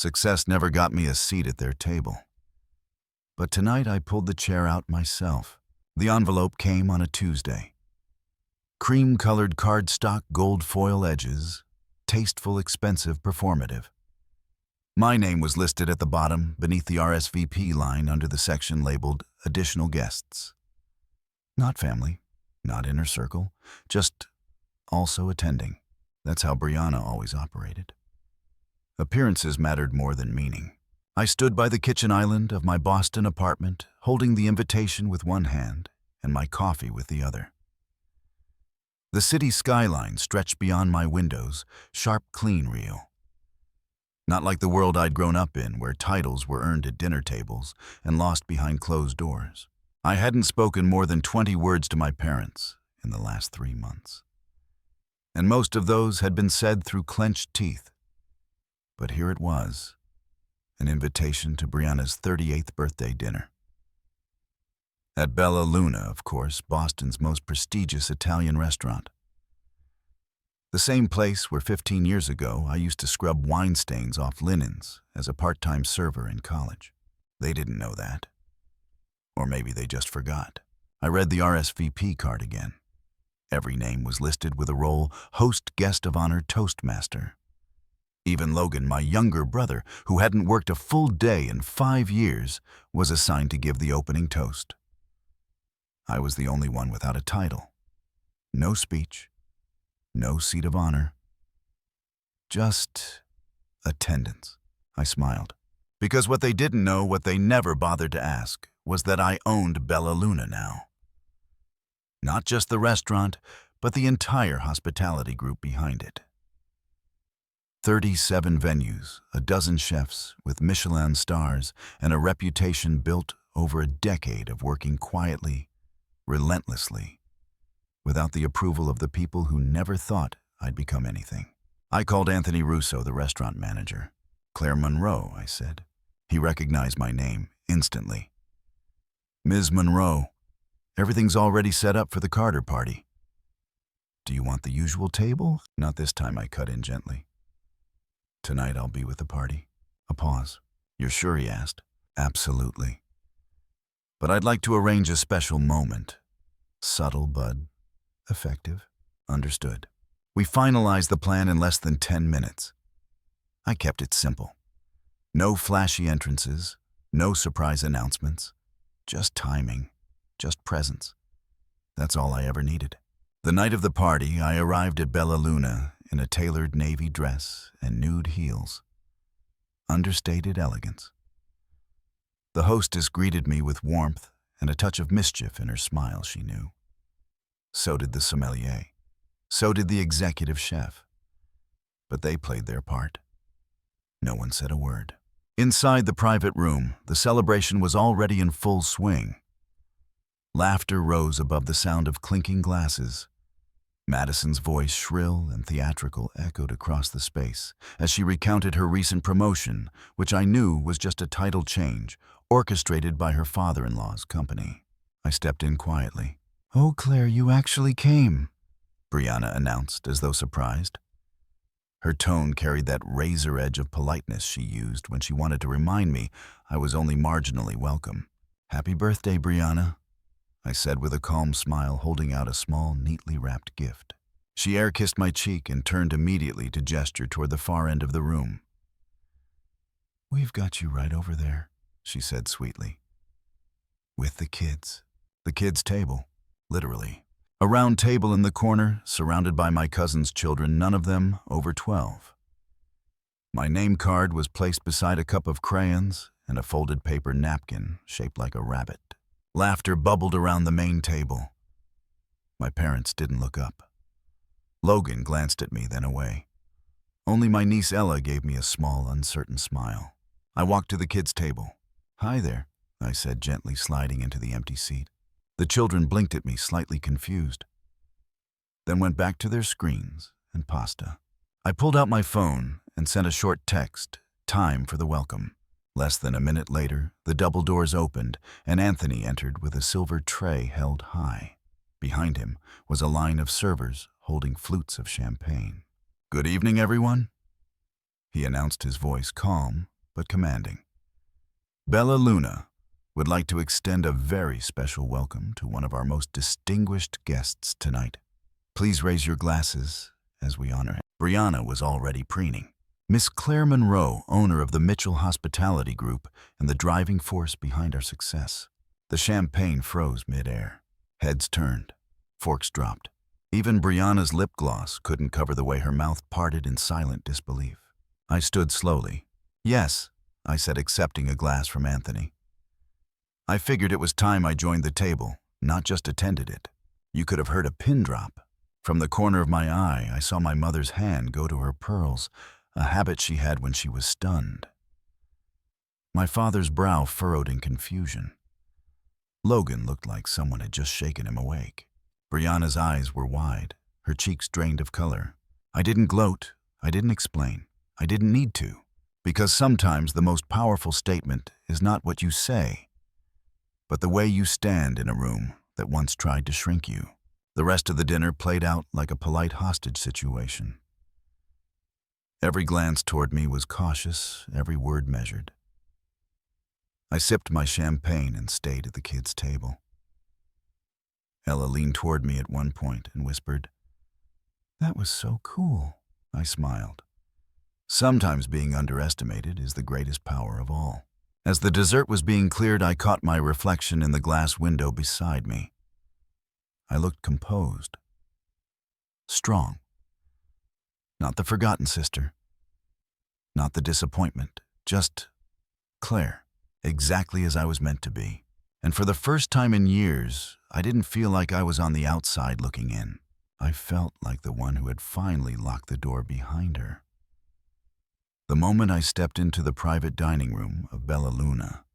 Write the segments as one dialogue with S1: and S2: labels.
S1: Success never got me a seat at their table. But tonight I pulled the chair out myself. The envelope came on a Tuesday. Cream-colored cardstock, gold foil edges, tasteful, expensive, performative. My name was listed at the bottom beneath the RSVP line under the section labeled Additional Guests. Not family, not inner circle, just also attending. That's how Brianna always operated. Appearances mattered more than meaning. I stood by the kitchen island of my Boston apartment, holding the invitation with one hand and my coffee with the other. The city skyline stretched beyond my windows, sharp, clean, real. Not like the world I'd grown up in, where titles were earned at dinner tables and lost behind closed doors. I hadn't spoken more than 20 words to my parents in the last 3 months. And most of those had been said through clenched teeth. But here it was, an invitation to Brianna's 38th birthday dinner. At Bella Luna, of course, Boston's most prestigious Italian restaurant. The same place where 15 years ago I used to scrub wine stains off linens as a part-time server in college. They didn't know that. Or maybe they just forgot. I read the RSVP card again. Every name was listed with a role: host, guest of honor, toastmaster. Even Logan, my younger brother, who hadn't worked a full day in 5 years, was assigned to give the opening toast. I was the only one without a title. No speech, no seat of honor. Just attendance. I smiled. Because what they didn't know, what they never bothered to ask, was that I owned Bella Luna now. Not just the restaurant, but the entire hospitality group behind it. 37 venues, a dozen chefs with Michelin stars, and a reputation built over a decade of working quietly, relentlessly, without the approval of the people who never thought I'd become anything. I called Anthony Russo, the restaurant manager. "Claire Monroe," I said. He recognized my name instantly. "Ms. Monroe, everything's already set up for the Carter party." "Do you want the usual table?" Not this time, I cut in gently. "Tonight I'll be with the party." A pause. "You're sure?" he asked. "Absolutely. But I'd like to arrange a special moment. Subtle but effective." "Understood." We finalized the plan in less than 10 minutes. I kept it simple. No flashy entrances, no surprise announcements, just timing, just presence. That's all I ever needed. The night of the party, I arrived at Bella Luna in a tailored navy dress and nude heels. Understated elegance. The hostess greeted me with warmth and a touch of mischief in her smile, she knew. So did the sommelier. So did the executive chef. But they played their part. No one said a word. Inside the private room, the celebration was already in full swing. Laughter rose above the sound of clinking glasses. Madison's voice, shrill and theatrical, echoed across the space as she recounted her recent promotion, which I knew was just a title change, orchestrated by her father-in-law's company. I stepped in quietly. "Oh, Claire, you actually came," Brianna announced, as though surprised. Her tone carried that razor edge of politeness she used when she wanted to remind me I was only marginally welcome. "Happy birthday, Brianna," I said with a calm smile, holding out a small, neatly wrapped gift. She air-kissed my cheek and turned immediately to gesture toward the far end of the room. "We've got you right over there," she said sweetly. "With the kids." The kids' table, literally. A round table in the corner, surrounded by my cousin's children, none of them over 12. My name card was placed beside a cup of crayons and a folded paper napkin shaped like a rabbit. Laughter bubbled around the main table. My parents didn't look up. Logan glanced at me, then away. Only my niece Ella gave me a small, uncertain smile. I walked to the kids' table. "Hi there," I said, gently sliding into the empty seat. The children blinked at me, slightly confused, then went back to their screens and pasta. I pulled out my phone and sent a short text, "Time for the welcome." Less than a minute later, the double doors opened and Anthony entered with a silver tray held high. Behind him was a line of servers holding flutes of champagne. "Good evening, everyone," he announced, his voice calm but commanding. Bella Luna would like to extend a very special welcome to one of our most distinguished guests tonight. Please raise your glasses as we honor him. Brianna was already preening. Miss Claire Monroe, owner of the Mitchell Hospitality Group and the driving force behind our success. The champagne froze mid-air. Heads turned. Forks dropped. Even Brianna's lip gloss couldn't cover the way her mouth parted in silent disbelief. I stood slowly. "Yes," I said, accepting a glass from Anthony. I figured it was time I joined the table, not just attended it. You could have heard a pin drop. From the corner of my eye, I saw my mother's hand go to her pearls, a habit she had when she was stunned. My father's brow furrowed in confusion. Logan looked like someone had just shaken him awake. Brianna's eyes were wide, her cheeks drained of color. I didn't gloat, I didn't explain, I didn't need to, because sometimes the most powerful statement is not what you say, but the way you stand in a room that once tried to shrink you. The rest of the dinner played out like a polite hostage situation. Every glance toward me was cautious, every word measured. I sipped my champagne and stayed at the kids' table. Ella leaned toward me at one point and whispered, "That was so cool." I smiled. Sometimes being underestimated is the greatest power of all. As the dessert was being cleared, I caught my reflection in the glass window beside me. I looked composed, strong. Not the forgotten sister, not the disappointment, just Claire, exactly as I was meant to be. And for the first time in years, I didn't feel like I was on the outside looking in. I felt like the one who had finally locked the door behind her. The moment I stepped into the private dining room of Bella Luna,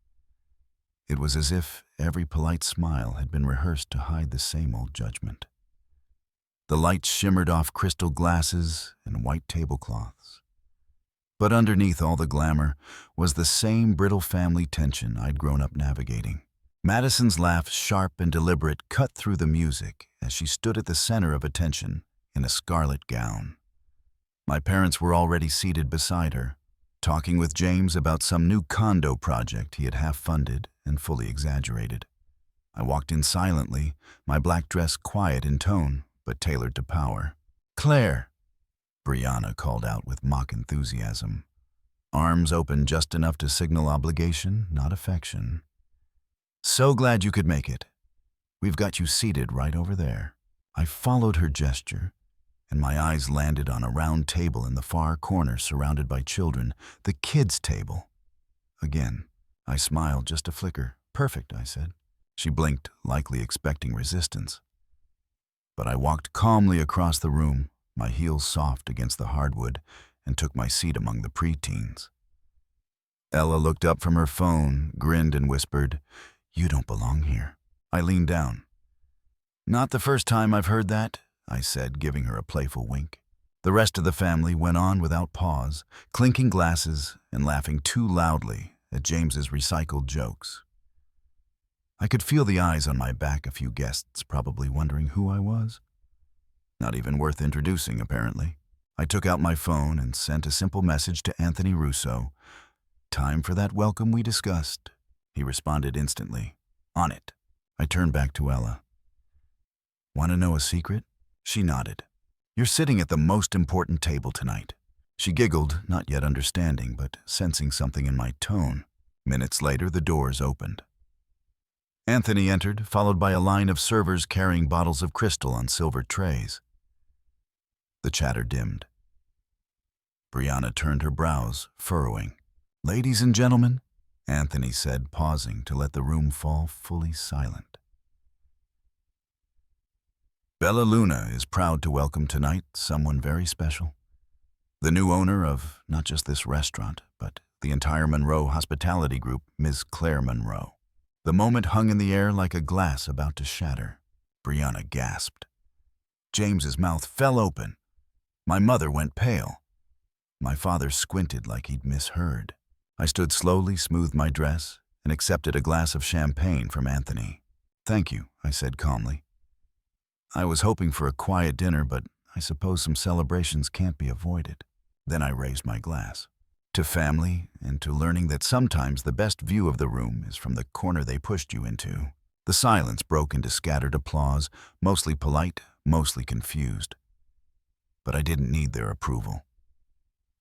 S1: it was as if every polite smile had been rehearsed to hide the same old judgment. The lights shimmered off crystal glasses and white tablecloths. But underneath all the glamour was the same brittle family tension I'd grown up navigating. Madison's laugh, sharp and deliberate, cut through the music as she stood at the center of attention in a scarlet gown. My parents were already seated beside her, talking with James about some new condo project he had half-funded and fully exaggerated. I walked in silently, my black dress quiet in tone, but tailored to power. "Claire," Brianna called out with mock enthusiasm. Arms open just enough to signal obligation, not affection. "So glad you could make it. We've got you seated right over there." I followed her gesture, and my eyes landed on a round table in the far corner surrounded by children, the kids' table. Again, I smiled, just a flicker. "Perfect," I said. She blinked, likely expecting resistance. But I walked calmly across the room, my heels soft against the hardwood, and took my seat among the preteens. Ella looked up from her phone, grinned, and whispered, "You don't belong here." I leaned down. "Not the first time I've heard that," I said, giving her a playful wink. The rest of the family went on without pause, clinking glasses and laughing too loudly at James's recycled jokes. I could feel the eyes on my back, a few guests probably wondering who I was. Not even worth introducing, apparently. I took out my phone and sent a simple message to Anthony Russo. "Time for that welcome we discussed." He responded instantly. "On it." I turned back to Ella. "Want to know a secret?" She nodded. "You're sitting at the most important table tonight." She giggled, not yet understanding, but sensing something in my tone. Minutes later, the doors opened. Anthony entered, followed by a line of servers carrying bottles of crystal on silver trays. The chatter dimmed. Brianna turned her brows, furrowing. "Ladies and gentlemen," Anthony said, pausing to let the room fall fully silent. "Bella Luna is proud to welcome tonight someone very special. The new owner of not just this restaurant, but the entire Monroe Hospitality Group, Ms. Claire Monroe." The moment hung in the air like a glass about to shatter. Brianna gasped. James's mouth fell open. My mother went pale. My father squinted like he'd misheard. I stood slowly, smoothed my dress, and accepted a glass of champagne from Anthony. "Thank you," I said calmly. "I was hoping for a quiet dinner, but I suppose some celebrations can't be avoided." Then I raised my glass. to family and to learning that sometimes the best view of the room is from the corner they pushed you into. The silence broke into scattered applause, mostly polite, mostly confused. But I didn't need their approval.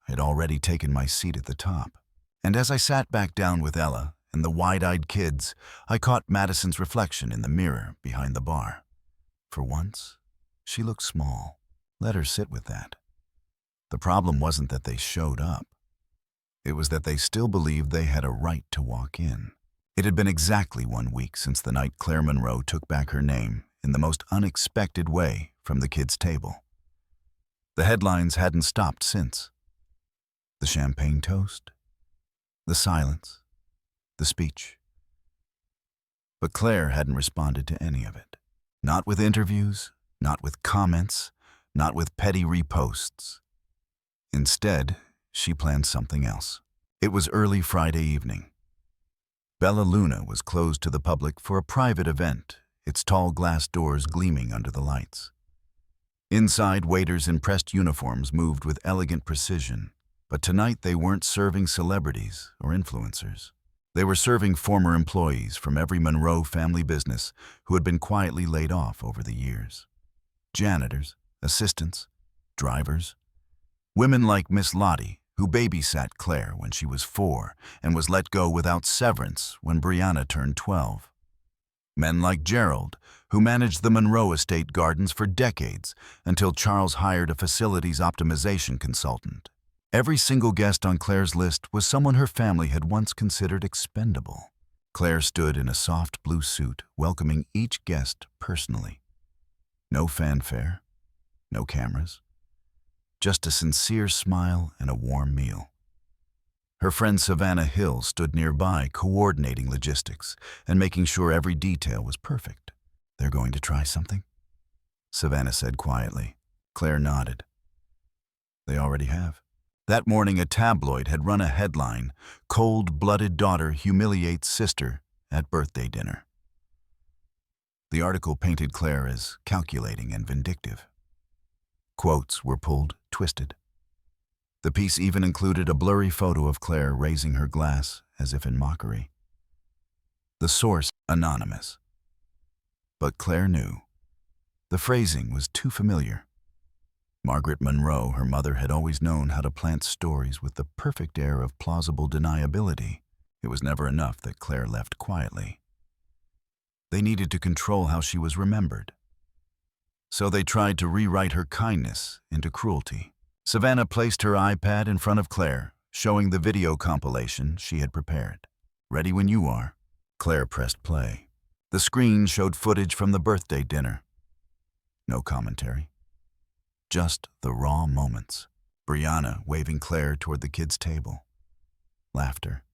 S1: I had already taken my seat at the top. And as I sat back down with Ella and the wide-eyed kids, I caught Madison's reflection in the mirror behind the bar. For once, she looked small. Let her sit with that. The problem wasn't that they showed up. It was that they still believed they had a right to walk in. It had been exactly 1 week since the night Claire Monroe took back her name in the most unexpected way from the kids' table. The headlines hadn't stopped since. The champagne toast, the silence, the speech. But Claire hadn't responded to any of it. Not with interviews, not with comments, not with petty reposts. Instead, she planned something else. It was early Friday evening. Bella Luna was closed to the public for a private event, its tall glass doors gleaming under the lights. Inside, waiters in pressed uniforms moved with elegant precision, but tonight they weren't serving celebrities or influencers. They were serving former employees from every Monroe family business who had been quietly laid off over the years. Janitors, assistants, drivers. Women like Miss Lottie, who babysat Claire when she was 4 and was let go without severance when Brianna turned 12. Men like Gerald, who managed the Monroe estate gardens for decades until Charles hired a facilities optimization consultant. Every single guest on Claire's list was someone her family had once considered expendable. Claire stood in a soft blue suit, welcoming each guest personally. No fanfare, no cameras, just a sincere smile and a warm meal. Her friend Savannah Hill stood nearby, coordinating logistics and making sure every detail was perfect. "They're going to try something?" Savannah said quietly. Claire nodded. "They already have." That morning, a tabloid had run a headline, "Cold-blooded daughter humiliates sister at birthday dinner." The article painted Claire as calculating and vindictive. Quotes were pulled, twisted. The piece even included a blurry photo of Claire raising her glass as if in mockery. The source, anonymous. But Claire knew. The phrasing was too familiar. Margaret Monroe, her mother, had always known how to plant stories with the perfect air of plausible deniability. It was never enough that Claire left quietly. They needed to control how she was remembered. So they tried to rewrite her kindness into cruelty. Savannah placed her iPad in front of Claire, showing the video compilation she had prepared. "Ready when you are." Claire pressed play. The screen showed footage from the birthday dinner. No commentary. Just the raw moments. Brianna waving Claire toward the kids' table. Laughter.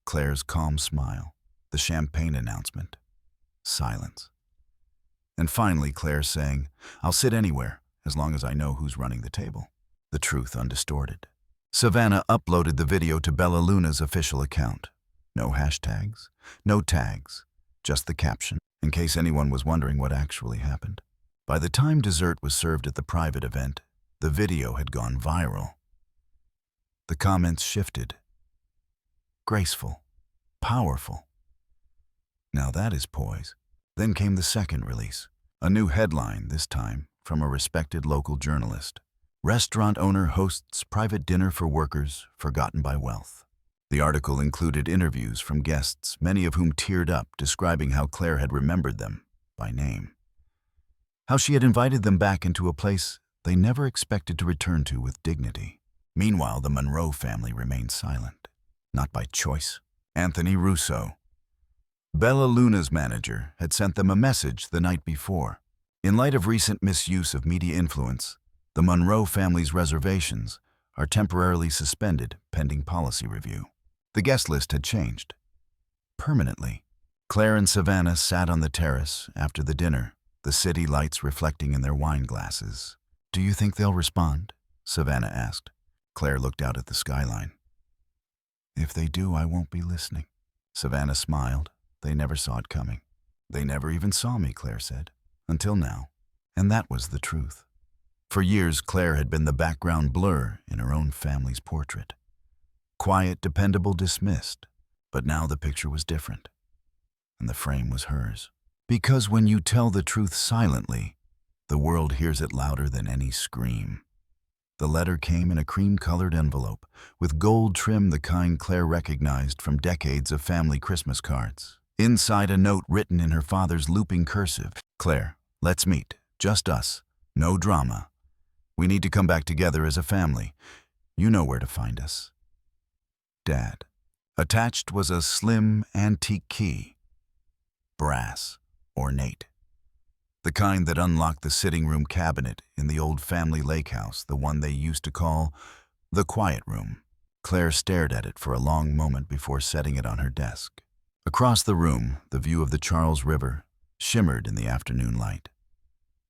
S1: Claire's calm smile. The champagne announcement. Silence. And finally, Claire saying, "I'll sit anywhere, as long as I know who's running the table." The truth undistorted. Savannah uploaded the video to Bella Luna's official account. No hashtags, no tags, just the caption, in case anyone was wondering what actually happened. By the time dessert was served at the private event, the video had gone viral. The comments shifted. Graceful, powerful. Now that is poise. Then came the second release, a new headline this time from a respected local journalist. "Restaurant owner hosts private dinner for workers forgotten by wealth." The article included interviews from guests, many of whom teared up, describing how Claire had remembered them by name. How she had invited them back into a place they never expected to return to with dignity. Meanwhile, the Monroe family remained silent, not by choice. Anthony Russo, Bella Luna's manager, had sent them a message the night before. In light of recent misuse of media influence, the Monroe family's reservations are temporarily suspended pending policy review. The guest list had changed. Permanently. Claire and Savannah sat on the terrace after the dinner, the city lights reflecting in their wine glasses. "Do you think they'll respond?" Savannah asked. Claire looked out at the skyline. "If they do, I won't be listening." Savannah smiled. They never saw it coming. "They never even saw me," Claire said, "until now." And that was the truth. For years, Claire had been the background blur in her own family's portrait. Quiet, dependable, dismissed. But now the picture was different, and the frame was hers. Because when you tell the truth silently, the world hears it louder than any scream. The letter came in a cream-colored envelope, with gold trim, the kind Claire recognized from decades of family Christmas cards. Inside, a note written in her father's looping cursive. Claire, let's meet. Just us. No drama. We need to come back together as a family. You know where to find us. Dad. Attached was a slim, antique key. Brass, ornate. The kind that unlocked the sitting room cabinet in the old family lake house, the one they used to call the quiet room. Claire stared at it for a long moment before setting it on her desk. Across the room, the view of the Charles River shimmered in the afternoon light.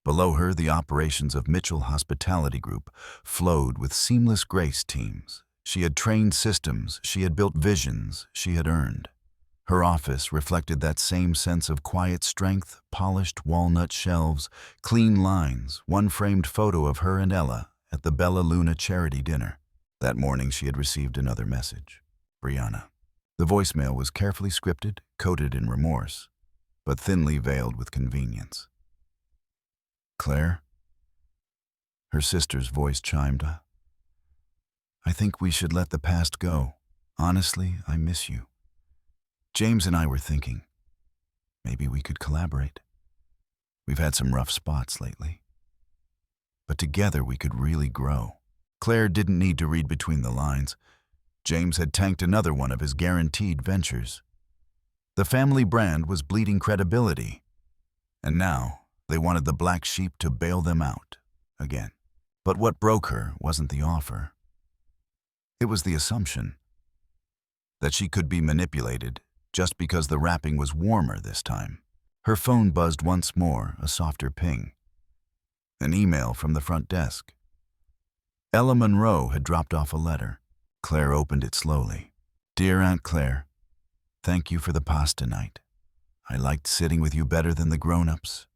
S1: Below her, the operations of Mitchell Hospitality Group flowed with seamless grace teams. She had trained systems, she had built visions, she had earned. Her office reflected that same sense of quiet strength, polished walnut shelves, clean lines, one framed photo of her and Ella at the Bella Luna charity dinner. That morning she had received another message. Brianna. The voicemail was carefully scripted, coated in remorse, but thinly veiled with convenience. Claire? Her sister's voice chimed. I think we should let the past go. Honestly, I miss you. James and I were thinking, maybe we could collaborate. We've had some rough spots lately. But together we could really grow. Claire didn't need to read between the lines. James had tanked another one of his guaranteed ventures. The family brand was bleeding credibility. And now they wanted the black sheep to bail them out again. But what broke her wasn't the offer. It was the assumption that she could be manipulated just because the wrapping was warmer this time. Her phone buzzed once more, a softer ping. An email from the front desk. Ella Monroe had dropped off a letter. Claire opened it slowly. Dear Aunt Claire, thank you for the pasta night. I liked sitting with you better than the grown-ups.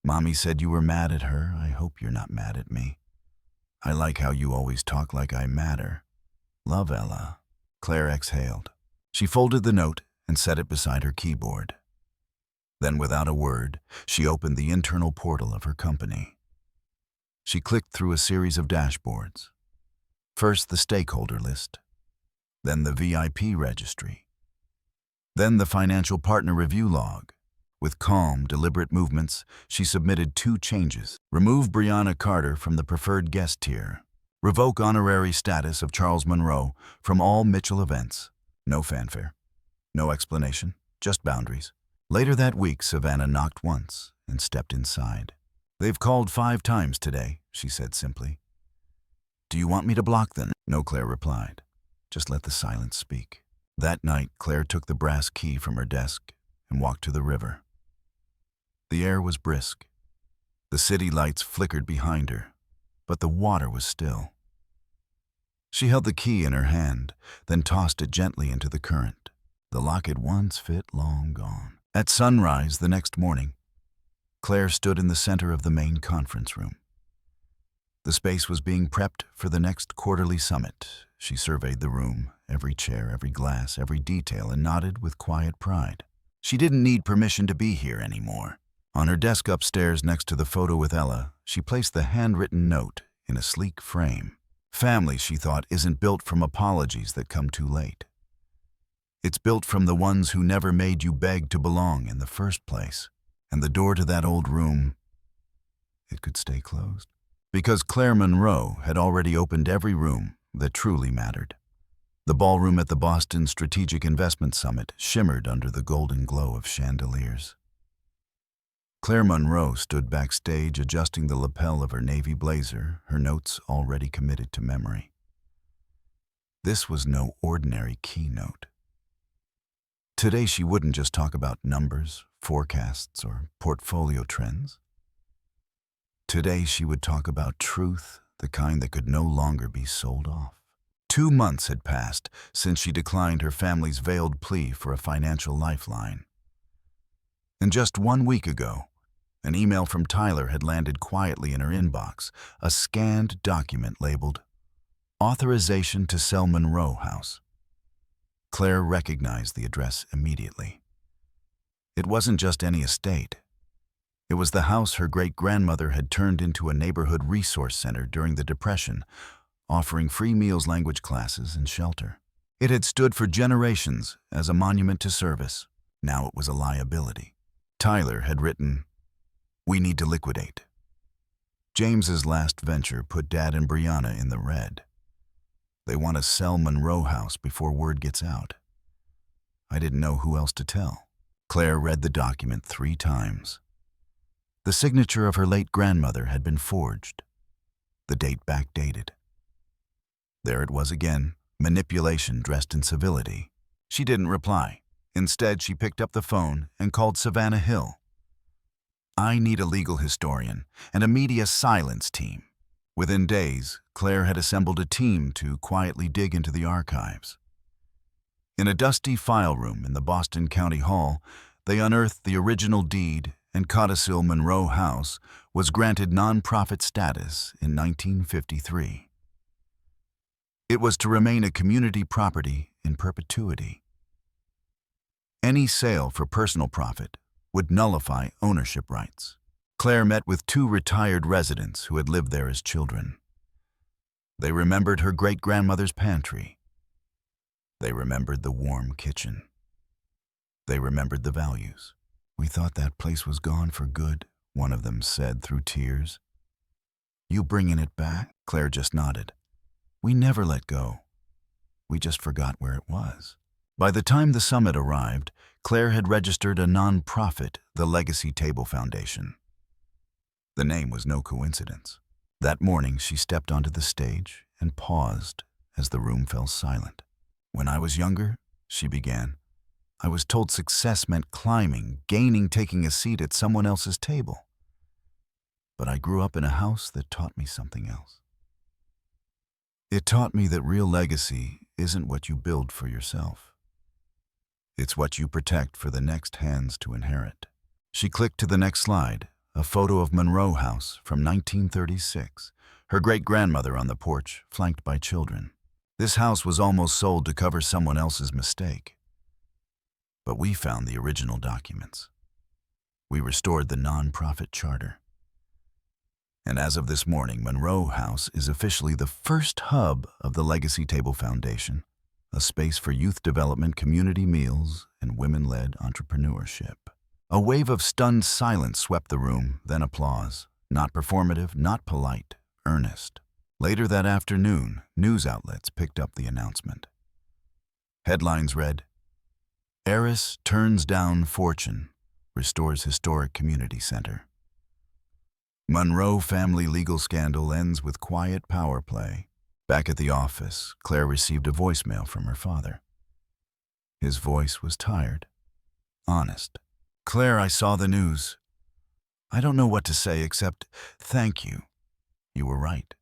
S1: Mommy said you were mad at her. I hope you're not mad at me. I like how you always talk like I matter. Love, Ella. Claire exhaled. She folded the note and set it beside her keyboard. Then, without a word, she opened the internal portal of her company. She clicked through a series of dashboards. First, the stakeholder list, then the VIP registry, then the financial partner review log. With calm, deliberate movements, she submitted 2 changes. Remove Brianna Carter from the preferred guest tier. Revoke honorary status of Charles Monroe from all Mitchell events. No fanfare. No explanation. Just boundaries. Later that week, Savannah knocked once and stepped inside. They've called 5 times today, she said simply. Do you want me to block them? No, Claire replied. Just let the silence speak. That night, Claire took the brass key from her desk and walked to the river. The air was brisk. The city lights flickered behind her, but the water was still. She held the key in her hand, then tossed it gently into the current. The lock had once fit, long gone. At sunrise the next morning, Claire stood in the center of the main conference room. The space was being prepped for the next quarterly summit. She surveyed the room, every chair, every glass, every detail, and nodded with quiet pride. She didn't need permission to be here anymore. On her desk upstairs next to the photo with Ella, she placed the handwritten note in a sleek frame. Family, she thought, isn't built from apologies that come too late. It's built from the ones who never made you beg to belong in the first place. And the door to that old room, it could stay closed. Because Claire Monroe had already opened every room that truly mattered. The ballroom at the Boston Strategic Investment Summit shimmered under the golden glow of chandeliers. Claire Monroe stood backstage adjusting the lapel of her navy blazer, her notes already committed to memory. This was no ordinary keynote. Today she wouldn't just talk about numbers, forecasts, or portfolio trends. Today she would talk about truth, the kind that could no longer be sold off. 2 months had passed since she declined her family's veiled plea for a financial lifeline. And just 1 week ago, an email from Tyler had landed quietly in her inbox, a scanned document labeled, Authorization to sell Monroe House. Claire recognized the address immediately. It wasn't just any estate. It was the house her great-grandmother had turned into a neighborhood resource center during the Depression, offering free meals, language classes, and shelter. It had stood for generations as a monument to service. Now it was a liability. Tyler had written, "We need to liquidate." James's last venture put Dad and Brianna in the red. They want to sell Monroe House before word gets out. I didn't know who else to tell. Claire read the document 3 times. The signature of her late grandmother had been forged. The date backdated. There it was again, manipulation dressed in civility. She didn't reply. Instead, she picked up the phone and called Savannah Hill. "I need a legal historian and a media silence team." Within days, Claire had assembled a team to quietly dig into the archives. In a dusty file room in the Boston County Hall, they unearthed the original deed, and codicil Monroe House was granted nonprofit status in 1953. It was to remain a community property in perpetuity. Any sale for personal profit would nullify ownership rights. Claire met with 2 retired residents who had lived there as children. They remembered her great-grandmother's pantry. They remembered the warm kitchen. They remembered the values. "We thought that place was gone for good," one of them said through tears. "You bringing it back?" Claire just nodded. "We never let go. We just forgot where it was." By the time the summit arrived, Claire had registered a non-profit, the Legacy Table Foundation. The name was no coincidence. That morning, she stepped onto the stage and paused as the room fell silent. "When I was younger," she began, "I was told success meant climbing, gaining, taking a seat at someone else's table. But I grew up in a house that taught me something else. It taught me that real legacy isn't what you build for yourself. It's what you protect for the next hands to inherit." She clicked to the next slide, a photo of Monroe House from 1936, her great-grandmother on the porch, flanked by children. This house was almost sold to cover someone else's mistake. But we found the original documents. We restored the non-profit charter. And as of this morning, Monroe House is officially the first hub of the Legacy Table Foundation, a space for youth development, community meals, and women-led entrepreneurship. A wave of stunned silence swept the room, then applause. Not performative, not polite, earnest. Later that afternoon, news outlets picked up the announcement. Headlines read, "Heiress turns down fortune, restores historic community center." Monroe family legal scandal ends with quiet power play. Back at the office, Claire received a voicemail from her father. His voice was tired, honest. "Claire, I saw the news. I don't know what to say except thank you. You were right.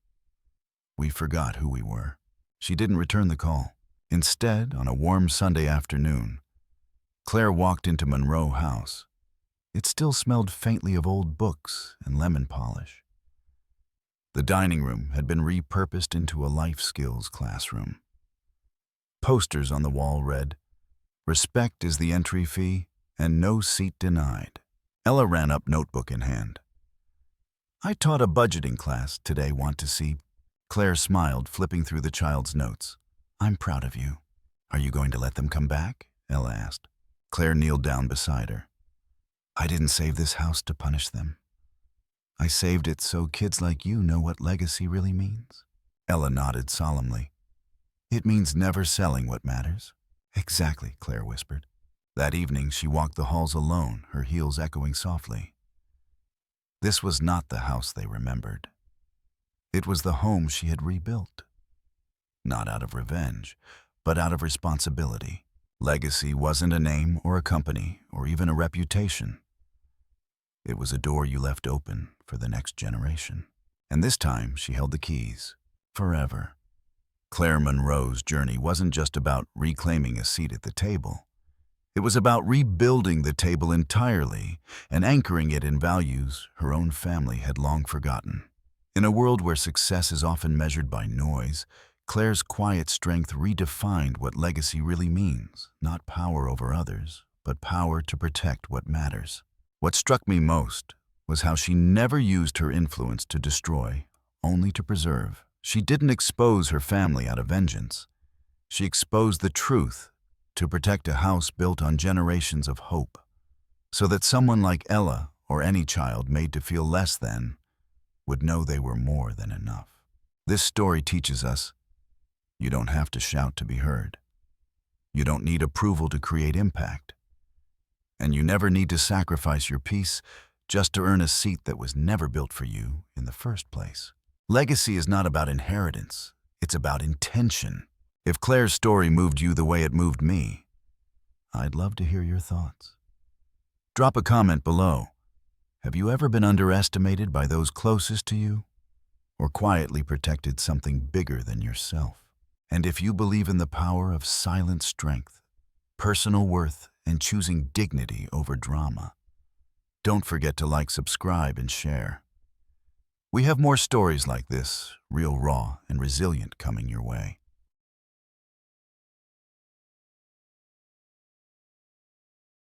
S1: We forgot who we were." She didn't return the call. Instead, on a warm Sunday afternoon, Claire walked into Monroe House. It still smelled faintly of old books and lemon polish. The dining room had been repurposed into a life skills classroom. Posters on the wall read, "Respect is the entry fee and no seat denied." Ella ran up, notebook in hand. "I taught a budgeting class today, want to see." Claire smiled, flipping through the child's notes. "I'm proud of you." "Are you going to let them come back?" Ella asked. Claire kneeled down beside her. "I didn't save this house to punish them. I saved it so kids like you know what legacy really means." Ella nodded solemnly. "It means never selling what matters." "Exactly," Claire whispered. That evening, she walked the halls alone, her heels echoing softly. This was not the house they remembered. It was the home she had rebuilt. Not out of revenge, but out of responsibility. Legacy wasn't a name or a company or even a reputation. It was a door you left open for the next generation. And this time, she held the keys. Forever. Claire Monroe's journey wasn't just about reclaiming a seat at the table. It was about rebuilding the table entirely and anchoring it in values her own family had long forgotten. In a world where success is often measured by noise, Claire's quiet strength redefined what legacy really means, not power over others, but power to protect what matters. What struck me most was how she never used her influence to destroy, only to preserve. She didn't expose her family out of vengeance. She exposed the truth to protect a house built on generations of hope, so that someone like Ella, or any child made to feel less than, would know they were more than enough. This story teaches us you don't have to shout to be heard. You don't need approval to create impact. And you never need to sacrifice your peace just to earn a seat that was never built for you in the first place. Legacy is not about inheritance. It's about intention. If Claire's story moved you the way it moved me, I'd love to hear your thoughts. Drop a comment below. Have you ever been underestimated by those closest to you? Or quietly protected something bigger than yourself? And if you believe in the power of silent strength, personal worth, and choosing dignity over drama, don't forget to like, subscribe, and share. We have more stories like this, real, raw, and resilient, coming your way.